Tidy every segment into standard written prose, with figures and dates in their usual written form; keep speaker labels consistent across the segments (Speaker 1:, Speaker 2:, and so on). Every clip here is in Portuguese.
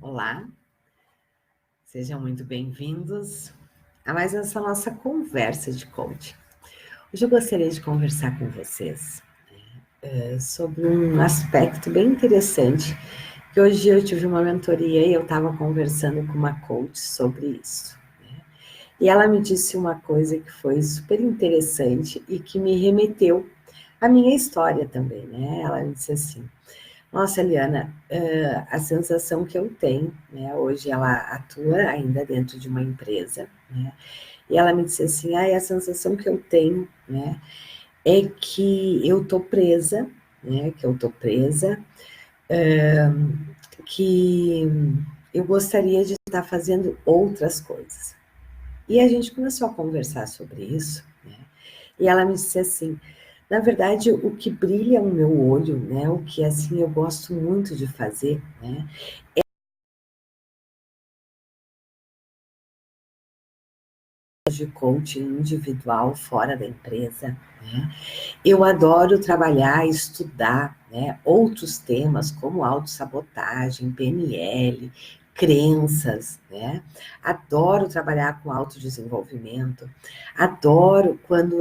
Speaker 1: Olá, sejam muito bem-vindos a mais essa nossa conversa de coaching. Hoje eu gostaria de conversar com vocês sobre um aspecto bem interessante, que hoje eu tive uma mentoria e eu estava conversando com uma coach sobre isso. E ela me disse uma coisa que foi super interessante e que me remeteu à minha história também, né? Ela me disse assim: nossa, Eliana, a sensação que eu tenho, né, hoje ela atua ainda dentro de uma empresa, né, e ela me disse assim, a sensação que eu tenho, né, é que eu tô presa, né, que eu gostaria de estar fazendo outras coisas. E a gente começou a conversar sobre isso, né, e ela me disse assim, na verdade, o que brilha no meu olho, né, o que assim eu gosto muito de fazer, né, de coaching individual fora da empresa, né? Eu adoro trabalhar, estudar, né, outros temas como autossabotagem, PNL, crenças, né? Adoro trabalhar com autodesenvolvimento, adoro quando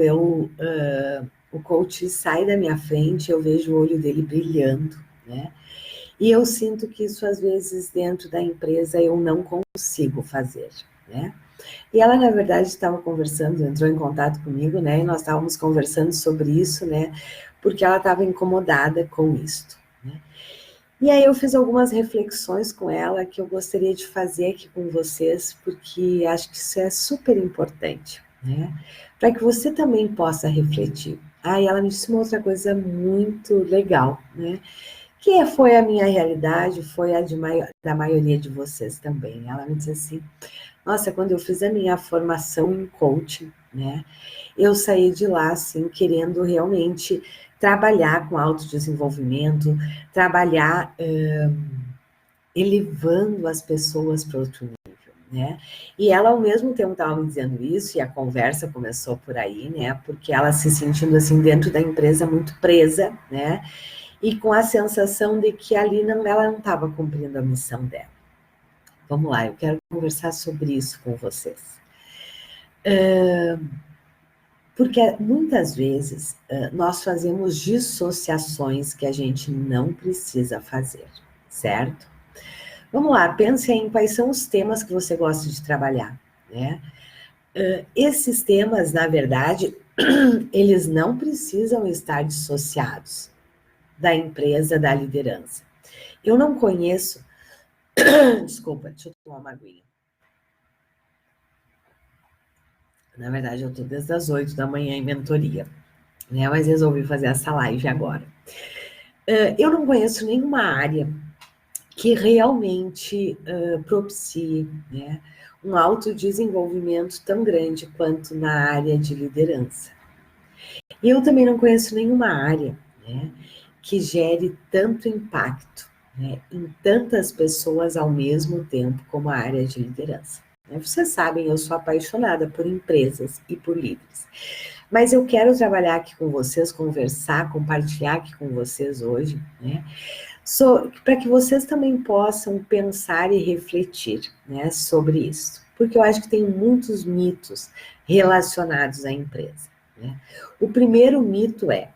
Speaker 1: o coach sai da minha frente, eu vejo o olho dele brilhando, né? E eu sinto que isso às vezes dentro da empresa eu não consigo fazer, né? E ela, na verdade, estava conversando, entrou em contato comigo, né? E nós estávamos conversando sobre isso, né? Porque ela estava incomodada com isto, né? E aí eu fiz algumas reflexões com ela que eu gostaria de fazer aqui com vocês, porque acho que isso é super importante, né? Para que você também possa refletir. E ela me disse uma outra coisa muito legal, né? Que foi a minha realidade, foi a da maioria de vocês também. Ela me disse assim, nossa, quando eu fiz a minha formação em coaching, né, eu saí de lá, assim, querendo realmente trabalhar com autodesenvolvimento, trabalhar elevando as pessoas para outro nível, né? E ela, ao mesmo tempo, estava me dizendo isso, e a conversa começou por aí, né? Porque ela se sentindo, assim, dentro da empresa muito presa, né? E com a sensação de que ali ela não estava cumprindo a missão dela. Vamos lá, eu quero conversar sobre isso com vocês. Porque muitas vezes nós fazemos dissociações que a gente não precisa fazer, certo? Vamos lá, pense em quais são os temas que você gosta de trabalhar, né? Esses temas, na verdade, eles não precisam estar dissociados da empresa, da liderança. Eu não conheço... Desculpa, deixa eu tomar uma aguinha. Na verdade, eu estou desde as 8 da manhã em mentoria, né? Mas resolvi fazer essa live agora. Eu não conheço nenhuma área que realmente propicie, né, um autodesenvolvimento tão grande quanto na área de liderança. E eu também não conheço nenhuma área, né, que gere tanto impacto, né, em tantas pessoas ao mesmo tempo como a área de liderança. Vocês sabem, eu sou apaixonada por empresas e por líderes. Mas eu quero trabalhar aqui com vocês, conversar, compartilhar aqui com vocês hoje, né, para que vocês também possam pensar e refletir, né, sobre isso. Porque eu acho que tem muitos mitos relacionados à empresa, né? O primeiro mito é,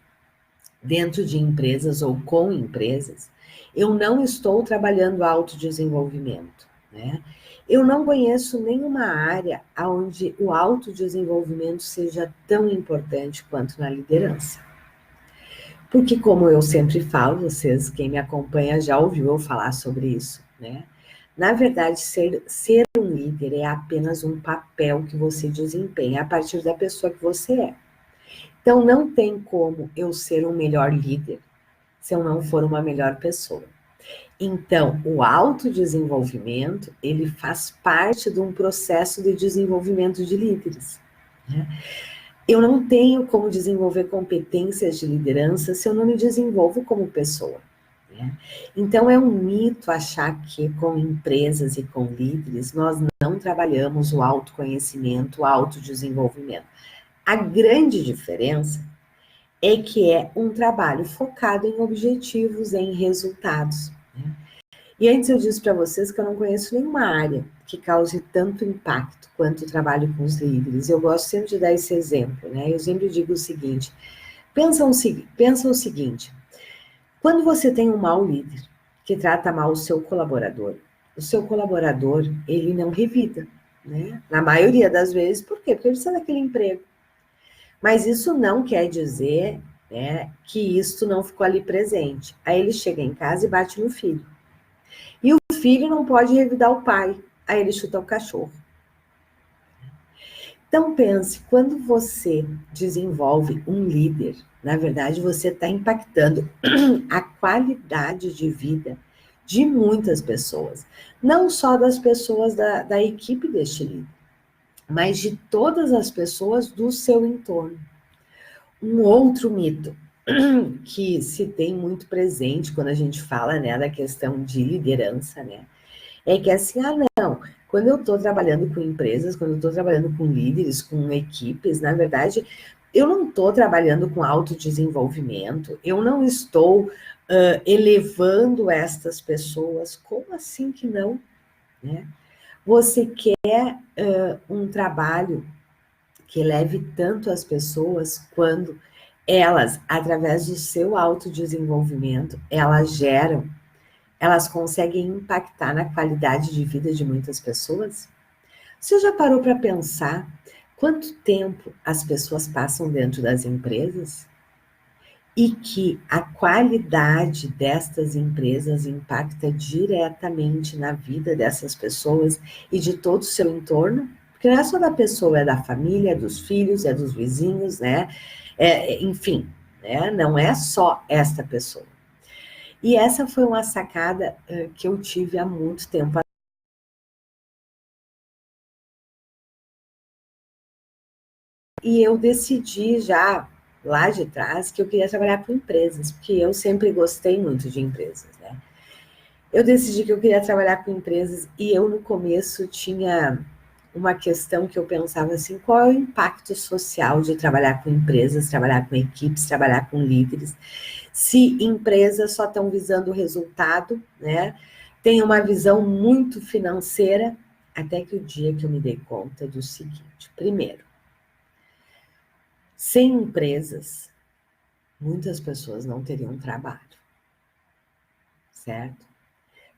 Speaker 1: dentro de empresas ou com empresas, eu não estou trabalhando autodesenvolvimento, né? Eu não conheço nenhuma área onde o autodesenvolvimento seja tão importante quanto na liderança. Porque, como eu sempre falo, vocês, quem me acompanha já ouviu eu falar sobre isso, né? Na verdade, ser um líder é apenas um papel que você desempenha a partir da pessoa que você é. Então, não tem como eu ser um melhor líder se eu não for uma melhor pessoa. Então, o autodesenvolvimento, ele faz parte de um processo de desenvolvimento de líderes, né? Eu não tenho como desenvolver competências de liderança se eu não me desenvolvo como pessoa, né? Então, é um mito achar que com empresas e com líderes nós não trabalhamos o autoconhecimento, o autodesenvolvimento. A grande diferença é que é um trabalho focado em objetivos, em resultados, né? E antes eu disse para vocês que eu não conheço nenhuma área que cause tanto impacto quanto o trabalho com os líderes. Eu gosto sempre de dar esse exemplo, né? Eu sempre digo o seguinte, pensa o seguinte, quando você tem um mau líder que trata mal o seu colaborador, ele não revida, né? Na maioria das vezes, por quê? Porque ele precisa daquele emprego. Mas isso não quer dizer, né, que isto não ficou ali presente. Aí ele chega em casa e bate no filho. E o filho não pode revidar o pai. Aí ele chuta o cachorro. Então pense, quando você desenvolve um líder, na verdade você está impactando a qualidade de vida de muitas pessoas. Não só das pessoas da equipe deste líder, mas de todas as pessoas do seu entorno. Um outro mito que se tem muito presente quando a gente fala, né, da questão de liderança, né, é que assim, não, quando eu estou trabalhando com empresas, quando eu estou trabalhando com líderes, com equipes, na verdade, eu não estou trabalhando com autodesenvolvimento, eu não estou elevando estas pessoas. Como assim que não? Né? Você quer um trabalho que leve tanto as pessoas quando elas, através do seu autodesenvolvimento, elas conseguem impactar na qualidade de vida de muitas pessoas? Você já parou para pensar quanto tempo as pessoas passam dentro das empresas? E que a qualidade destas empresas impacta diretamente na vida dessas pessoas e de todo o seu entorno? Porque não é só da pessoa, é da família, é dos filhos, é dos vizinhos, né? Enfim, né? Não é só esta pessoa. E essa foi uma sacada que eu tive há muito tempo. E eu decidi já lá de trás que eu queria trabalhar com empresas, porque eu sempre gostei muito de empresas, né? Eu decidi que eu queria trabalhar com empresas e eu no começo tinha uma questão que eu pensava assim, qual é o impacto social de trabalhar com empresas, trabalhar com equipes, trabalhar com líderes, se empresas só estão visando o resultado, né? Tem uma visão muito financeira, até que o dia que eu me dei conta do seguinte, primeiro, sem empresas, muitas pessoas não teriam trabalho, certo?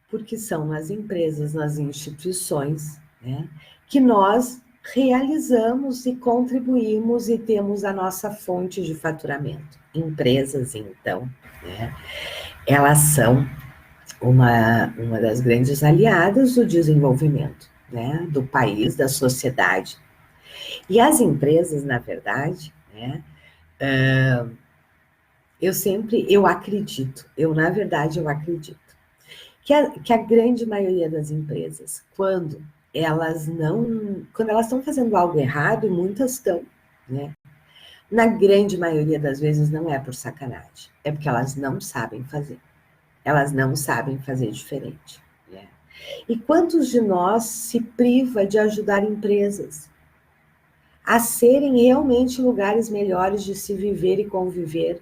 Speaker 1: Porque são nas empresas, nas instituições, né, que nós realizamos e contribuímos e temos a nossa fonte de faturamento. Empresas, então, né, elas são uma das grandes aliadas do desenvolvimento, né, do país, da sociedade. E as empresas, na verdade, né, eu acredito, eu acredito, que a grande maioria das empresas, quando elas estão fazendo algo errado, e muitas estão, né? Na grande maioria das vezes não é por sacanagem, é porque elas não sabem fazer. Elas não sabem fazer diferente, né? E quantos de nós se priva de ajudar empresas a serem realmente lugares melhores de se viver e conviver?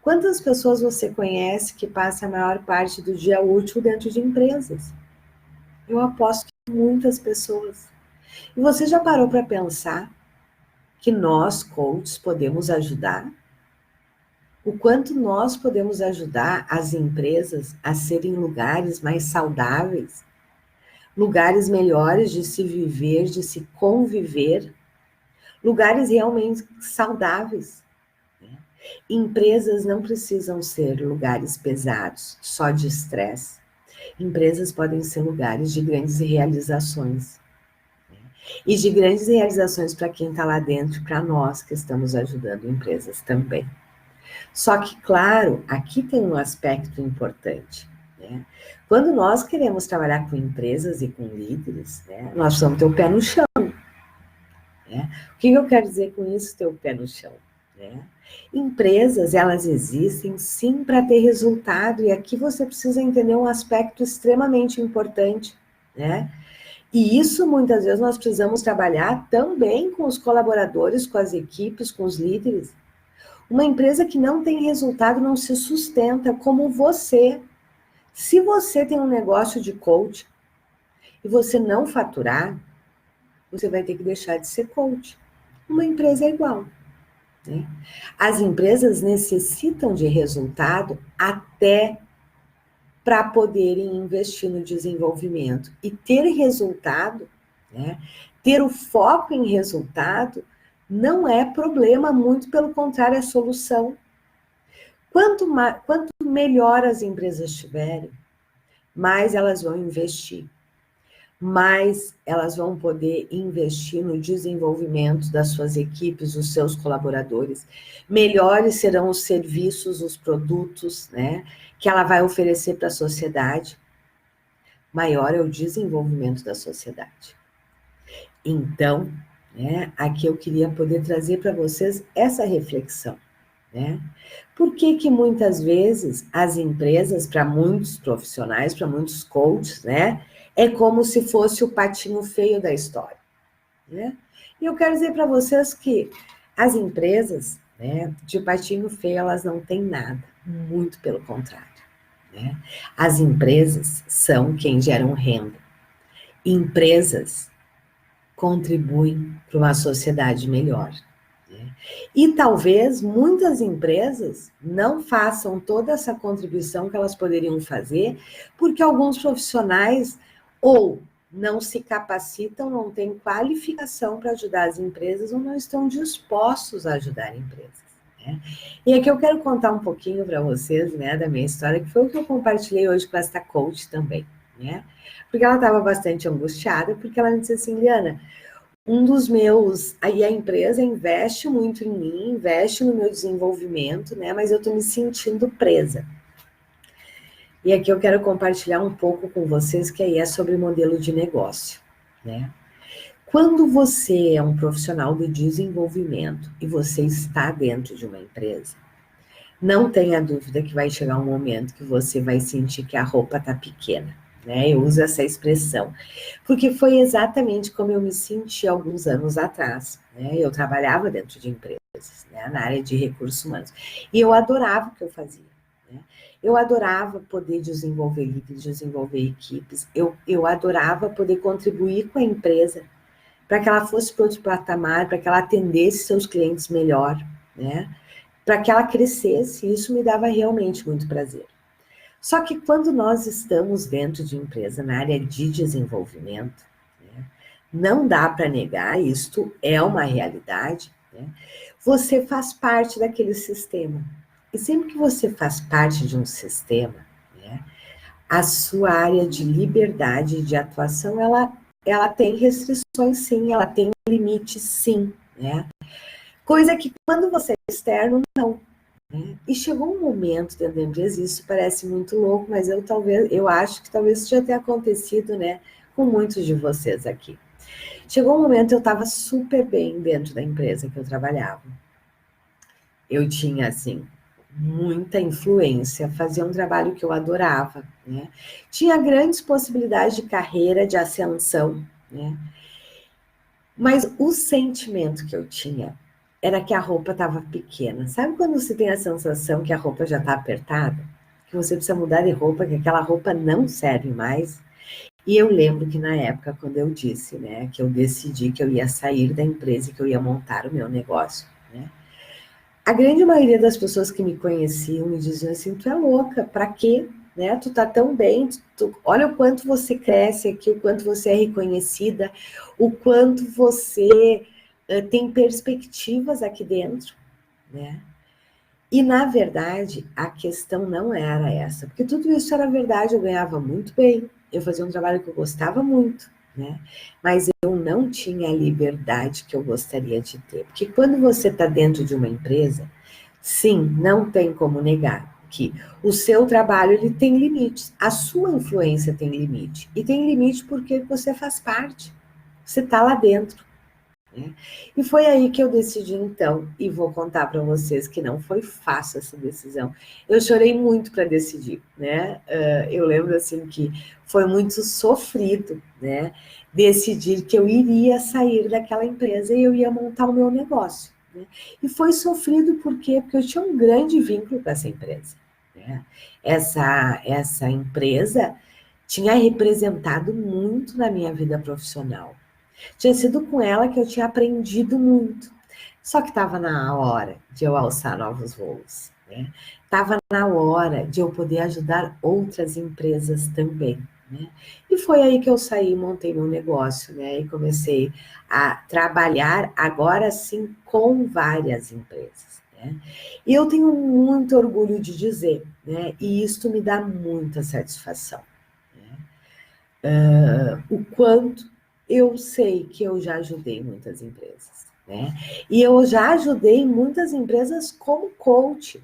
Speaker 1: Quantas pessoas você conhece que passa a maior parte do dia útil dentro de empresas? Eu aposto que muitas pessoas. E você já parou para pensar que nós, coaches, podemos ajudar? O quanto nós podemos ajudar as empresas a serem lugares mais saudáveis, lugares melhores de se viver, de se conviver, lugares realmente saudáveis. Empresas não precisam ser lugares pesados, só de estresse. Empresas podem ser lugares de grandes realizações. E de grandes realizações para quem está lá dentro, para nós que estamos ajudando empresas também. Só que, claro, aqui tem um aspecto importante, né? Quando nós queremos trabalhar com empresas e com líderes, né, nós precisamos ter o pé no chão. Né? O que eu quero dizer com isso, ter o pé no chão? Né? Empresas, elas existem sim para ter resultado, e aqui você precisa entender um aspecto extremamente importante, né? E isso, muitas vezes, nós precisamos trabalhar também com os colaboradores, com as equipes, com os líderes. Uma empresa que não tem resultado não se sustenta, como você. Se você tem um negócio de coach e você não faturar, você vai ter que deixar de ser coach. Uma empresa é igual, né? As empresas necessitam de resultado até para poderem investir no desenvolvimento. E ter resultado, né? Ter o foco em resultado não é problema, muito pelo contrário, é solução. Quanto melhor as empresas tiverem, mais elas vão investir, mais elas vão poder investir no desenvolvimento das suas equipes, dos seus colaboradores. Melhores serão os serviços, os produtos, né, que ela vai oferecer para a sociedade. Maior é o desenvolvimento da sociedade. Então, né, aqui eu queria poder trazer para vocês essa reflexão, né? Por que muitas vezes as empresas, para muitos profissionais, para muitos coaches, né, é como se fosse o patinho feio da história, né? E eu quero dizer para vocês que as empresas, né, de patinho feio, elas não têm nada, muito pelo contrário, né? As empresas são quem geram renda. Empresas contribuem para uma sociedade melhor. E talvez muitas empresas não façam toda essa contribuição que elas poderiam fazer, porque alguns profissionais ou não se capacitam, não têm qualificação para ajudar as empresas ou não estão dispostos a ajudar empresas, né? E aqui eu quero contar um pouquinho para vocês, né, da minha história, que foi o que eu compartilhei hoje com esta coach também, né? Porque ela estava bastante angustiada, porque ela me disse assim, Liana, um dos meus, aí a empresa investe muito em mim, investe no meu desenvolvimento, né? Mas eu estou me sentindo presa. E aqui eu quero compartilhar um pouco com vocês, que aí é sobre modelo de negócio, né? Quando você é um profissional de desenvolvimento e você está dentro de uma empresa, não tenha dúvida que vai chegar um momento que você vai sentir que a roupa está pequena, né? Eu uso essa expressão, porque foi exatamente como eu me senti alguns anos atrás, né? Eu trabalhava dentro de empresas, né, na área de recursos humanos, e eu adorava o que eu fazia, né? Eu adorava poder desenvolver líderes, desenvolver equipes, eu adorava poder contribuir com a empresa para que ela fosse para outro patamar, para que ela atendesse seus clientes melhor, né? Para que ela crescesse, isso me dava realmente muito prazer. Só que quando nós estamos dentro de empresa na área de desenvolvimento, né, não dá para negar, isto é uma realidade, né? Você faz parte daquele sistema. E sempre que você faz parte de um sistema, né, a sua área de liberdade de atuação, ela tem restrições sim, ela tem limites sim, né? Coisa que quando você é externo, não. Né? E chegou um momento dentro da empresa, isso parece muito louco, mas eu acho que talvez isso já tenha acontecido, né, com muitos de vocês aqui. Chegou um momento eu estava super bem dentro da empresa que eu trabalhava. Eu tinha, assim, muita influência, fazia um trabalho que eu adorava, né? Tinha grandes possibilidades de carreira, de ascensão, né? Mas o sentimento que eu tinha era que a roupa estava pequena. Sabe quando você tem a sensação que a roupa já está apertada? Que você precisa mudar de roupa, que aquela roupa não serve mais? E eu lembro que na época, quando eu disse, né, que eu decidi que eu ia sair da empresa e que eu ia montar o meu negócio, né? A grande maioria das pessoas que me conheciam me diziam assim, tu é louca, pra quê? Né? Tu tá tão bem, olha o quanto você cresce aqui, o quanto você é reconhecida, o quanto você tem perspectivas aqui dentro, né? E, na verdade, a questão não era essa, porque tudo isso era verdade, eu ganhava muito bem, eu fazia um trabalho que eu gostava muito, né? Mas eu não tinha a liberdade que eu gostaria de ter, porque quando você está dentro de uma empresa, sim, não tem como negar que o seu trabalho ele tem limites, a sua influência tem limite, e tem limite porque você faz parte, você está lá dentro. Né? E foi aí que eu decidi então, e vou contar para vocês que não foi fácil essa decisão. Eu chorei muito para decidir, né? Eu lembro assim que foi muito sofrido, né? Decidir que eu iria sair daquela empresa e eu ia montar o meu negócio. Né? E foi sofrido por quê? Porque eu tinha um grande vínculo com essa empresa. né? Essa empresa tinha representado muito na minha vida profissional. Tinha sido com ela que eu tinha aprendido muito. Só que estava na hora de eu alçar novos voos, né? Estava na hora de eu poder ajudar outras empresas também, né? E foi aí que eu saí, montei meu negócio, né? E comecei a trabalhar, agora sim, com várias empresas, né? E eu tenho muito orgulho de dizer, né? E isto me dá muita satisfação, né? O quanto eu sei que eu já ajudei muitas empresas, né? E eu já ajudei muitas empresas como coach.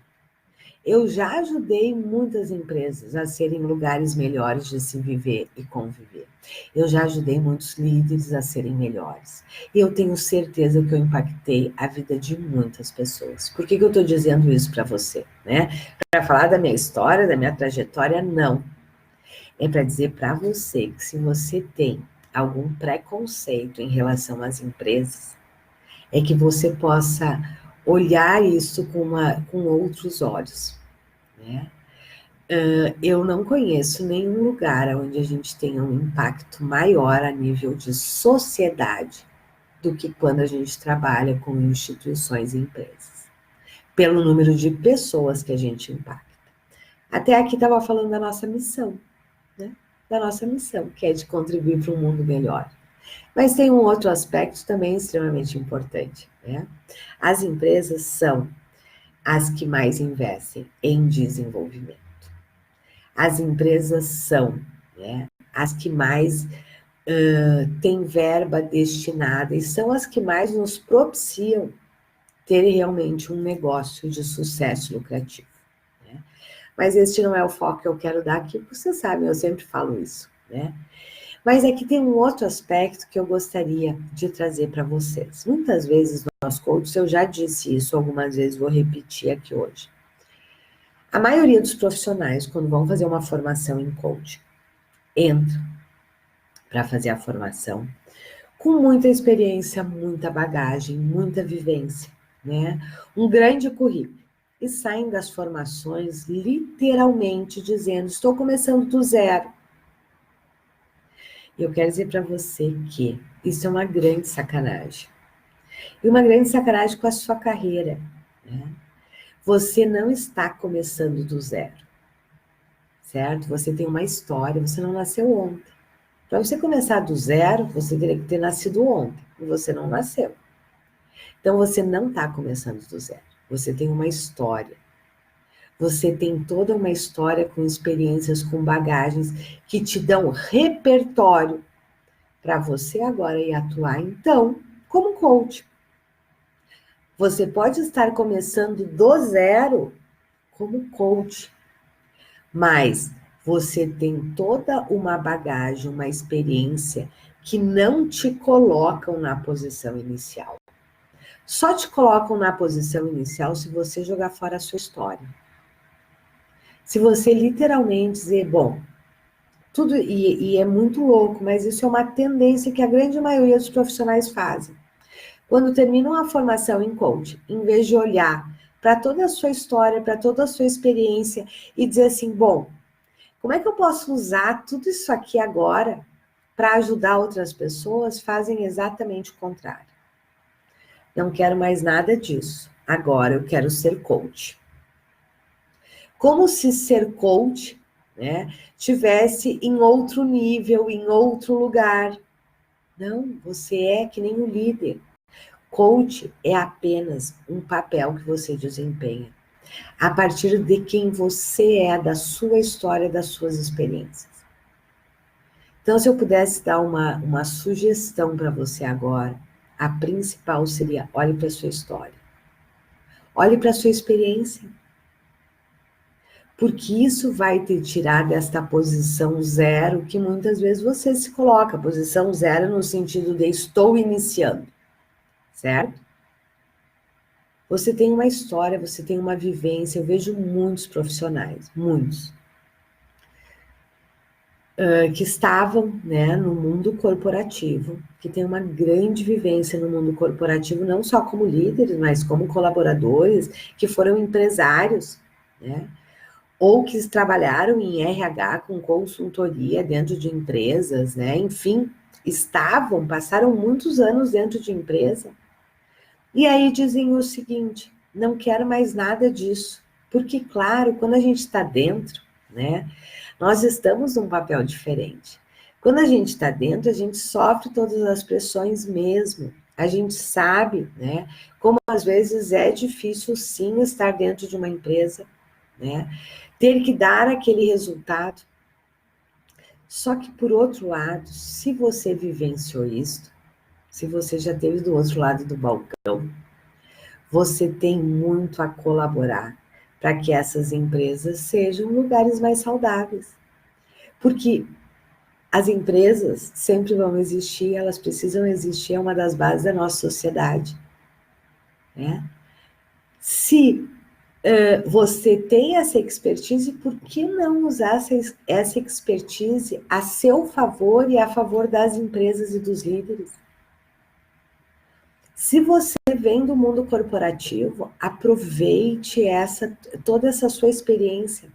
Speaker 1: Eu já ajudei muitas empresas a serem lugares melhores de se viver e conviver. Eu já ajudei muitos líderes a serem melhores. E eu tenho certeza que eu impactei a vida de muitas pessoas. Por que eu estou dizendo isso para você, né? Para falar da minha história, da minha trajetória? Não. É para dizer para você que se você tem algum preconceito em relação às empresas, é que você possa olhar isso com outros olhos, né? Eu não conheço nenhum lugar onde a gente tenha um impacto maior a nível de sociedade do que quando a gente trabalha com instituições e empresas, pelo número de pessoas que a gente impacta. Até aqui estava falando da nossa missão, né? Da nossa missão, que é de contribuir para um mundo melhor. Mas tem um outro aspecto também extremamente importante, né? As empresas são as que mais investem em desenvolvimento. As empresas são, né, as que mais têm verba destinada e são as que mais nos propiciam ter realmente um negócio de sucesso lucrativo, né? Mas este não é o foco que eu quero dar aqui, porque vocês sabem, eu sempre falo isso, né? Mas aqui tem um outro aspecto que eu gostaria de trazer para vocês. Muitas vezes nós coaches, eu já disse isso algumas vezes, vou repetir aqui hoje. A maioria dos profissionais, quando vão fazer uma formação em coaching, entram para fazer a formação com muita experiência, muita bagagem, muita vivência, né? Um grande currículo. E saem das formações literalmente dizendo, estou começando do zero. E eu quero dizer para você que isso é uma grande sacanagem. E uma grande sacanagem com a sua carreira, né? Você não está começando do zero, certo? Você tem uma história, você não nasceu ontem. Para você começar do zero, você teria que ter nascido ontem, e você não nasceu. Então, você não está começando do zero. Você tem uma história. Você tem toda uma história com experiências, com bagagens que te dão repertório para você agora ir atuar, então, como coach. Você pode estar começando do zero como coach, mas você tem toda uma bagagem, uma experiência que não te colocam na posição inicial. Só te colocam na posição inicial se você jogar fora a sua história. Se você literalmente dizer, bom, tudo, e é muito louco, mas isso é uma tendência que a grande maioria dos profissionais fazem. Quando terminam a formação em coaching, em vez de olhar para toda a sua história, para toda a sua experiência e dizer assim, bom, como é que eu posso usar tudo isso aqui agora para ajudar outras pessoas? Fazem exatamente o contrário. Não quero mais nada disso. Agora eu quero ser coach. Como se ser coach, né, tivesse em outro nível, em outro lugar. Não, você é que nem um líder. Coach é apenas um papel que você desempenha a partir de quem você é, da sua história, das suas experiências. Então, se eu pudesse dar uma sugestão para você agora, a principal seria: olhe para a sua história. Olhe para a sua experiência. Porque isso vai te tirar desta posição zero que muitas vezes você se coloca. Posição zero no sentido de estou iniciando, certo? Você tem uma história, você tem uma vivência. Eu vejo muitos profissionais, muitos, que estavam, né, no mundo corporativo, que tem uma grande vivência no mundo corporativo, não só como líderes, mas como colaboradores, que foram empresários, né? ou que trabalharam em RH com consultoria dentro de empresas, né? Enfim, passaram muitos anos dentro de empresa, e aí dizem o seguinte: não quero mais nada disso. Porque, claro, quando a gente está dentro, né, nós estamos num papel diferente. Quando a gente está dentro, a gente sofre todas as pressões mesmo. A gente sabe, né, como às vezes é difícil sim estar dentro de uma empresa, né, ter que dar aquele resultado. Só que, por outro lado, se você vivenciou isso, se você já esteve do outro lado do balcão, você tem muito a colaborar para que essas empresas sejam lugares mais saudáveis. Porque as empresas sempre vão existir, elas precisam existir, é uma das bases da nossa sociedade, né? Se você tem essa expertise, por que não usar essa expertise a seu favor e a favor das empresas e dos líderes? Se você vem do mundo corporativo, aproveite toda essa sua experiência,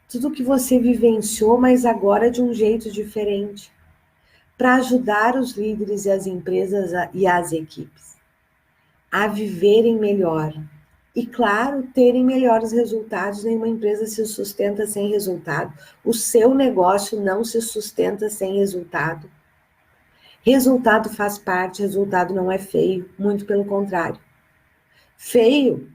Speaker 1: tudo que você vivenciou, mas agora de um jeito diferente, para ajudar os líderes e as empresas e as equipes a viverem melhor. E, claro, terem melhores resultados. Nenhuma empresa se sustenta sem resultado. O seu negócio não se sustenta sem resultado. Resultado faz parte, resultado não é feio, muito pelo contrário. Feio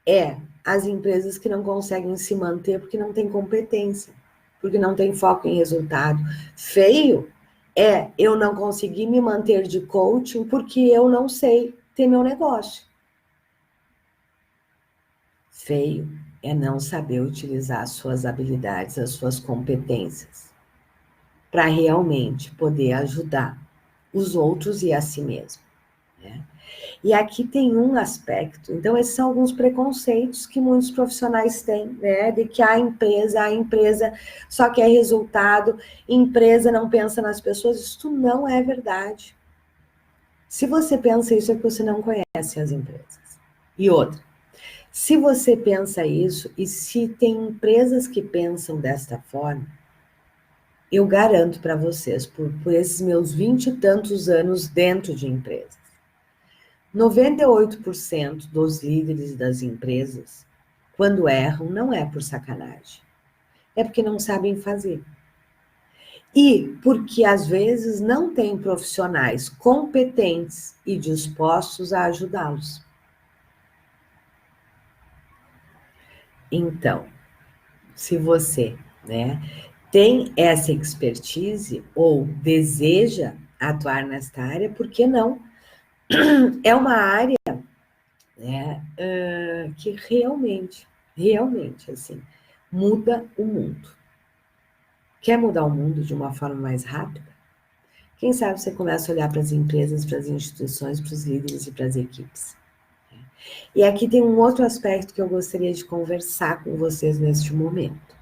Speaker 1: é as empresas que não conseguem se manter porque não têm competência, porque não têm foco em resultado. Feio é eu não conseguir me manter de coaching porque eu não sei ter meu negócio. Feio é não saber utilizar as suas habilidades, as suas competências, para realmente poder ajudar os outros e a si mesmo, né? E aqui tem um aspecto, então esses são alguns preconceitos que muitos profissionais têm, né? De que a empresa só quer resultado, empresa não pensa nas pessoas. Isso não é verdade. Se você pensa isso, é que você não conhece as empresas. E outra, se você pensa isso, e se tem empresas que pensam desta forma, eu garanto para vocês, por esses meus 20 e tantos anos dentro de empresas, 98% dos líderes das empresas, quando erram, não é por sacanagem, é porque não sabem fazer. E porque, às vezes, não tem profissionais competentes e dispostos a ajudá-los. Então, se você, né, tem essa expertise ou deseja atuar nesta área, por que não? É uma área, né, que realmente, assim, muda o mundo. Quer mudar o mundo de uma forma mais rápida? Quem sabe você começa a olhar para as empresas, para as instituições, para os líderes e para as equipes. E aqui tem um outro aspecto que eu gostaria de conversar com vocês neste momento.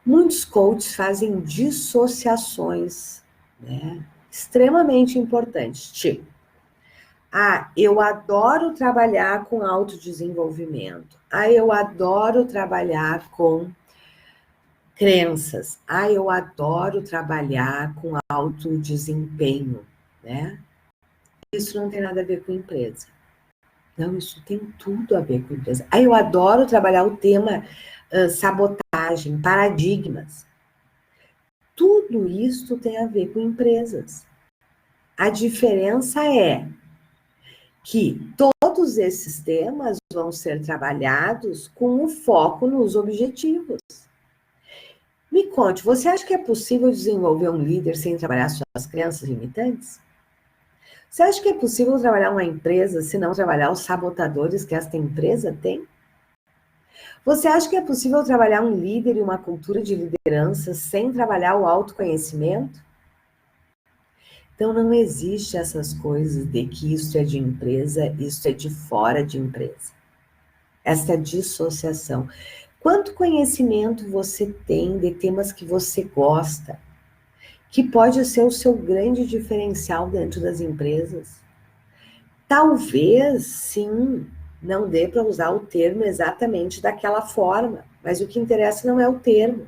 Speaker 1: Muitos coaches fazem dissociações, né, extremamente importantes, tipo, eu adoro trabalhar com autodesenvolvimento. Eu adoro trabalhar com crenças. Eu adoro trabalhar com alto desempenho, né? Isso não tem nada a ver com empresa. Não, isso tem tudo a ver com empresa. Eu adoro trabalhar o tema sabotagem, paradigmas. Tudo isso tem a ver com empresas. A diferença é que todos esses temas vão ser trabalhados com o foco nos objetivos. Me conte, você acha que é possível desenvolver um líder sem trabalhar suas crenças limitantes? Você acha que é possível trabalhar uma empresa se não trabalhar os sabotadores que esta empresa tem? Você acha que é possível trabalhar um líder e uma cultura de liderança sem trabalhar o autoconhecimento? Então, não existe essas coisas de que isso é de empresa, isso é de fora de empresa. Essa dissociação. Quanto conhecimento você tem de temas que você gosta, que pode ser o seu grande diferencial dentro das empresas? Talvez, sim, não dê para usar o termo exatamente daquela forma, mas o que interessa não é o termo.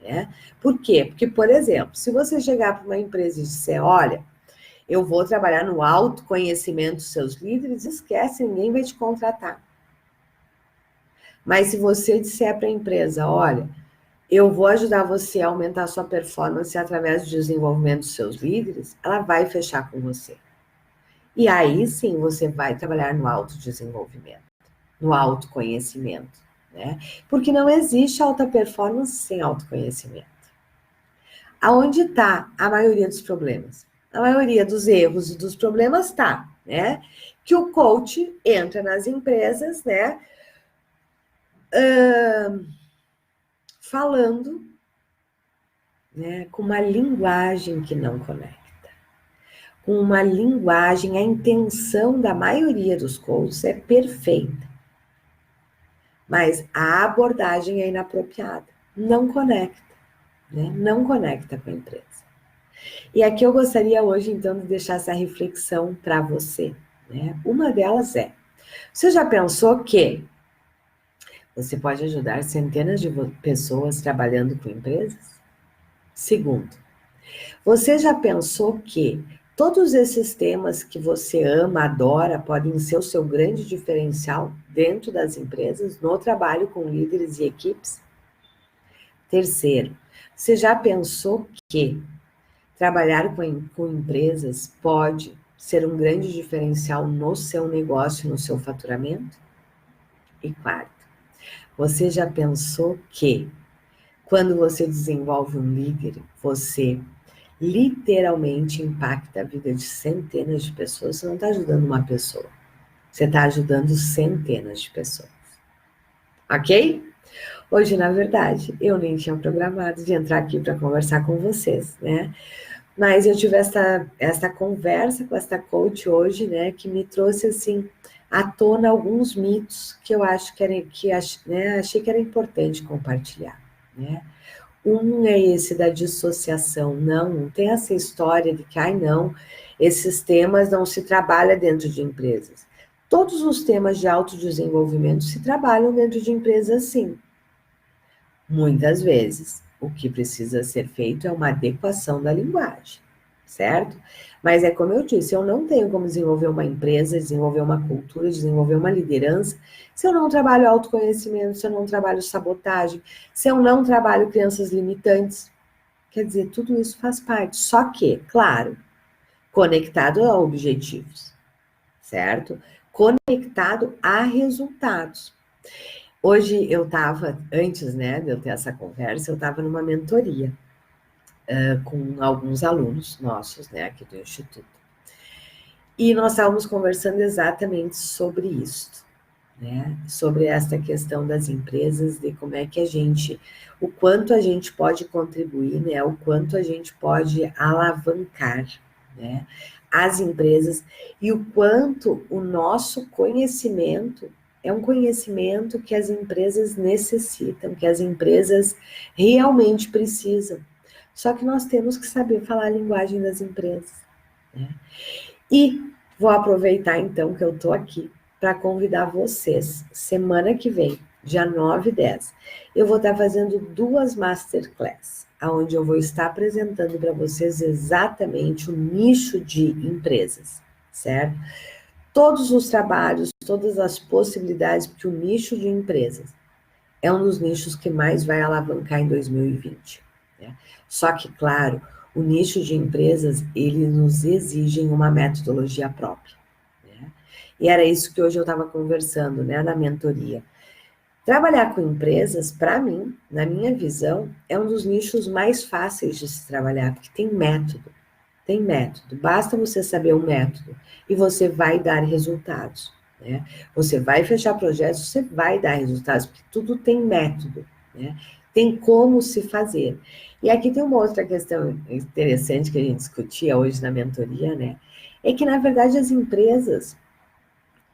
Speaker 1: Né? Por quê? Porque, por exemplo, se você chegar para uma empresa e disser, olha, eu vou trabalhar no autoconhecimento dos seus líderes, esquece, ninguém vai te contratar. Mas se você disser para a empresa, olha, eu vou ajudar você a aumentar a sua performance através do desenvolvimento dos seus líderes, ela vai fechar com você. E aí sim você vai trabalhar no autodesenvolvimento, no autoconhecimento, né? Porque não existe alta performance sem autoconhecimento. Aonde está a maioria dos problemas? A maioria dos erros e dos problemas está, né? Que o coach entra nas empresas, né? Falando, né? Com uma linguagem que não conecta. Com uma linguagem, a intenção da maioria dos coaches é perfeita. Mas a abordagem é inapropriada. Não conecta, né? Não conecta com a empresa. E aqui eu gostaria hoje, então, de deixar essa reflexão para você, né? Uma delas é, você já pensou que você pode ajudar centenas de pessoas trabalhando com empresas? Segundo, você já pensou que todos esses temas que você ama, adora, podem ser o seu grande diferencial dentro das empresas, no trabalho com líderes e equipes? Terceiro, você já pensou que trabalhar com empresas pode ser um grande diferencial no seu negócio, no seu faturamento? E quarto, você já pensou que quando você desenvolve um líder, você literalmente impacta a vida de centenas de pessoas? Você não está ajudando uma pessoa, você está ajudando centenas de pessoas. Ok? Hoje, na verdade, eu nem tinha programado de entrar aqui para conversar com vocês, né? Mas eu tive essa conversa com esta coach hoje, né, que me trouxe, assim, à tona alguns mitos que eu acho achei que era importante compartilhar, né? Um é esse da dissociação. Não tem essa história de que, ai não, esses temas não se trabalham dentro de empresas. Todos os temas de autodesenvolvimento se trabalham dentro de empresas, sim. Muitas vezes, o que precisa ser feito é uma adequação da linguagem, certo? Mas é como eu disse, eu não tenho como desenvolver uma empresa, desenvolver uma cultura, desenvolver uma liderança, se eu não trabalho autoconhecimento, se eu não trabalho sabotagem, se eu não trabalho crenças limitantes. Quer dizer, tudo isso faz parte, só que, claro, conectado a objetivos, certo? Conectado a resultados. Hoje eu estava, antes, né, de eu ter essa conversa, eu estava numa mentoria com alguns alunos nossos, né, aqui do Instituto. E nós estávamos conversando exatamente sobre isso, né, sobre essa questão das empresas, de como é que o quanto a gente pode contribuir, né, o quanto a gente pode alavancar, né, as empresas e o quanto o nosso conhecimento é um conhecimento que as empresas necessitam, que as empresas realmente precisam. Só que nós temos que saber falar a linguagem das empresas, né? E vou aproveitar então que eu estou aqui para convidar vocês, semana que vem, dia 9 e 10, eu vou estar fazendo 2 masterclass, onde eu vou estar apresentando para vocês exatamente o nicho de empresas, certo? Todos os trabalhos, todas as possibilidades, porque o nicho de empresas é um dos nichos que mais vai alavancar em 2020. Né? Só que, claro, o nicho de empresas, ele nos exige uma metodologia própria. Né? E era isso que hoje eu estava conversando, né, na mentoria. Trabalhar com empresas, para mim, na minha visão, é um dos nichos mais fáceis de se trabalhar, porque tem método. Tem método, basta você saber o método e você vai dar resultados, né? Você vai fechar projetos, você vai dar resultados, porque tudo tem método, né? Tem como se fazer. E aqui tem uma outra questão interessante que a gente discutia hoje na mentoria, né? É que, na verdade, as empresas,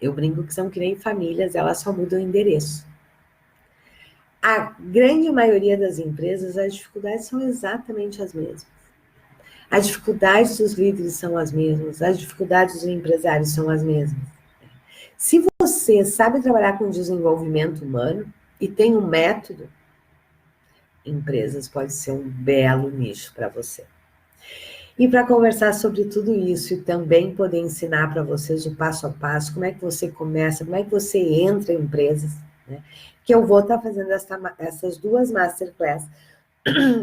Speaker 1: eu brinco que são que nem famílias, elas só mudam o endereço. A grande maioria das empresas, as dificuldades são exatamente as mesmas. As dificuldades dos líderes são as mesmas, as dificuldades dos empresários são as mesmas. Se você sabe trabalhar com desenvolvimento humano, e tem um método, empresas pode ser um belo nicho para você. E para conversar sobre tudo isso e também poder ensinar para vocês o passo a passo, como é que você começa, como é que você entra em empresas, né? Que eu vou estar fazendo essas 2 masterclass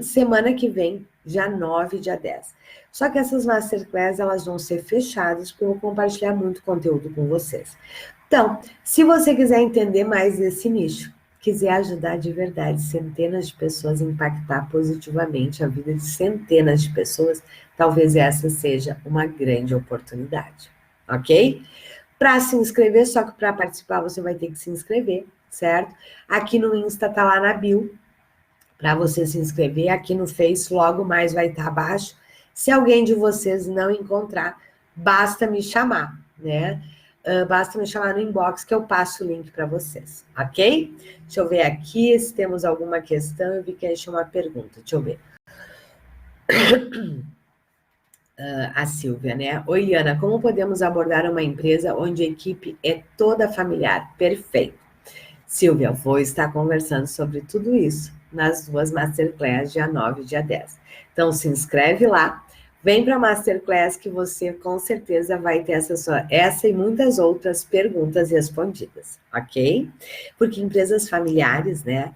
Speaker 1: semana que vem, dia 9 e dia 10. Só que essas masterclass, elas vão ser fechadas, porque eu vou compartilhar muito conteúdo com vocês. Então, se você quiser entender mais desse nicho, quiser ajudar de verdade centenas de pessoas a impactar positivamente a vida de centenas de pessoas, talvez essa seja uma grande oportunidade, ok? Para se inscrever, só que para participar você vai ter que se inscrever, certo? Aqui no Insta tá lá na bio, para você se inscrever, aqui no Face logo mais vai estar abaixo. Se alguém de vocês não encontrar, basta me chamar, né? Basta me chamar no inbox que eu passo o link para vocês, ok? Deixa eu ver aqui se temos alguma questão. Eu vi que a gente tinha uma pergunta. Deixa eu ver. A Silvia, né? Oi, Liana, como podemos abordar uma empresa onde a equipe é toda familiar? Perfeito. Silvia, vou estar conversando sobre tudo isso nas 2 Masterclass, dia 9 e dia 10. Então, se inscreve lá, vem para a Masterclass que você com certeza vai ter essa e muitas outras perguntas respondidas, ok? Porque empresas familiares, né?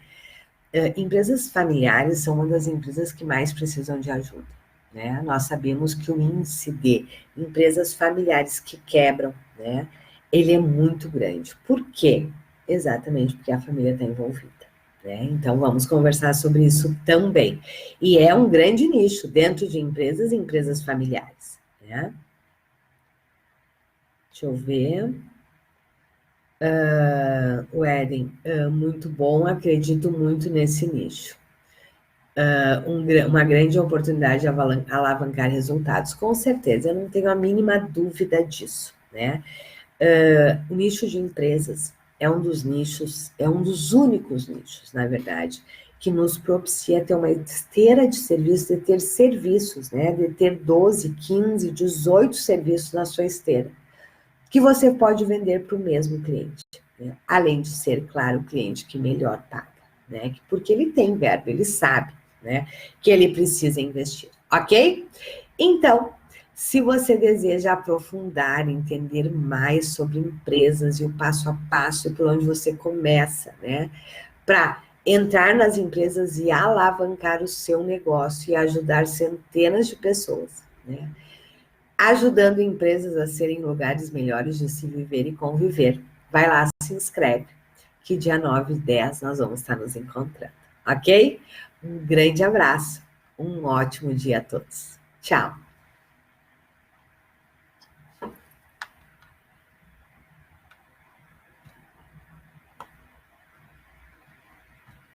Speaker 1: Empresas familiares são uma das empresas que mais precisam de ajuda, né? Nós sabemos que o índice de empresas familiares que quebram, né? Ele é muito grande. Por quê? Exatamente porque a família está envolvida, né? Então, vamos conversar sobre isso também. E é um grande nicho dentro de empresas e empresas familiares, né? Deixa eu ver. O Eden, muito bom, acredito muito nesse nicho. Uma grande oportunidade de alavancar resultados, com certeza, eu não tenho a mínima dúvida disso, né? O nicho de empresas é um dos nichos, é um dos únicos nichos, na verdade, que nos propicia ter uma esteira de serviços, de ter serviços, né? De ter 12, 15, 18 serviços na sua esteira, que você pode vender para o mesmo cliente, né? Além de ser, claro, o cliente que melhor paga, né? Porque ele tem verba, ele sabe, né? Que ele precisa investir, ok? Então, se você deseja aprofundar, entender mais sobre empresas e o passo a passo e por onde você começa, né? Para entrar nas empresas e alavancar o seu negócio e ajudar centenas de pessoas, né? Ajudando empresas a serem lugares melhores de se viver e conviver. Vai lá, se inscreve, que dia 9 e 10 nós vamos estar nos encontrando, ok? Um grande abraço, um ótimo dia a todos. Tchau!